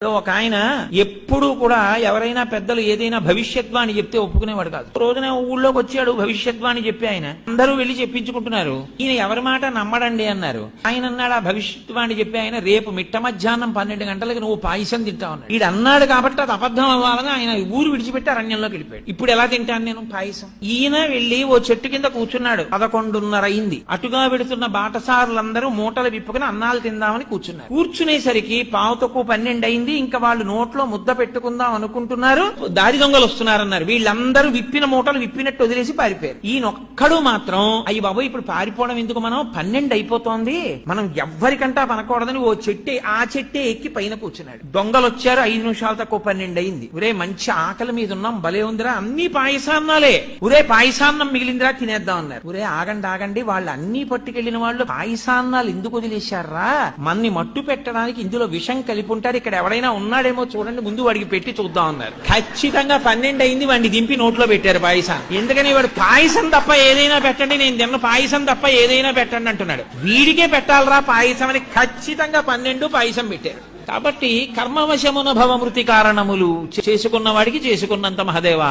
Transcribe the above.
ఒక ఆయన ఎప్పుడూ కూడా ఎవరైనా పెద్దలు ఏదైనా భవిష్యత్వాణి చెప్తే ఒప్పుకునేవాడు కాదు. రోజున ఊళ్ళోకి వచ్చాడు, భవిష్యత్వాణి చెప్పి ఆయన అందరూ వెళ్లి చెప్పించుకుంటున్నారు. ఈయన ఎవరి మాట నమ్మడండి అన్నారు. ఆయన అన్నాడు, ఆ భవిష్యత్వాణి చెప్పి ఆయన రేపు మిట్ట మధ్యాహ్నం 12 గంటలకి నువ్వు పాయసం తింటావు అన్నాడు. ఈడు అన్నాడు కాబట్టి అది అబద్ధం అవ్వాలని ఆయన ఊరు విడిచిపెట్టి అరణ్యంలోకి వెళ్ళిపోయాడు. ఇప్పుడు ఎలా తింటాను నేను పాయసం? ఈయన వెళ్లి ఓ చెట్టు కింద కూర్చున్నాడు. 11:30 అయింది. అటుగా వెడుతున్న బాటసారులందరూ మూటలు విప్పుకుని అన్నాలు తిందామని కూర్చున్నారు. కూర్చునేసరికి 11:12 అయింది. ఇంకా వాళ్ళు నోట్లో ముద్ద పెట్టుకుందాం అనుకుంటున్నారు. దారి దొంగలు వస్తున్నారన్నారు. వీళ్ళందరూ విప్పిన మూటలు విప్పినట్టు వదిలేసి పారిపోయారు. ఈయనొక్కడు మాత్రం అయ్యి బాబు ఇప్పుడు పారిపోవడం ఎందుకు, మనం 12 అయిపోతోంది, మనం ఎవ్వరికంటా పనకూడదని ఓ చెట్టే ఆ చెట్టే ఎక్కి పైన కూర్చున్నాడు. దొంగలు వచ్చారు. 5 నిమిషాలు తక్కువ 12 అయింది. ఒరే మంచి ఆకలి మీద ఉన్నాం, భలే ఉందిరా, అన్ని పాయసాన్నాలే, ఒరే పాయసాన్నం మిగిలిందిరా తినేద్దాం అన్నారు. ఒరే ఆగండి ఆగండి, వాళ్ళు అన్ని పట్టుకెళ్లిన వాళ్ళు పాయసాన్నాలు ఎందుకు వదిలేశారా? మన్ని మట్టు పెట్టడానికి ఇందులో విషం కలిపి ఉంటారు, ఇక్కడ ఎవరైనా ఉన్నాడేమో చూడండి, ముందు వాడికి పెట్టి చూద్దాం అన్నారు. ఖచ్చితంగా 12 అయింది. వాడిని దింపి నోట్లో పెట్టారు పాయసం. ఎందుకని వాడు పాయసం తప్ప ఏదైనా పెట్టండి, నేను తిన్న పాయసం తప్ప ఏదైనా పెట్టండి అంటున్నాడు. వీడికే పెట్టాలరా పాయసం అని ఖచ్చితంగా 12 పాయసం పెట్టారు. కాబట్టి కర్మవశమున భవమృతి కారణములు చేసుకున్న వాడికి చేసుకున్నంత మహదేవా.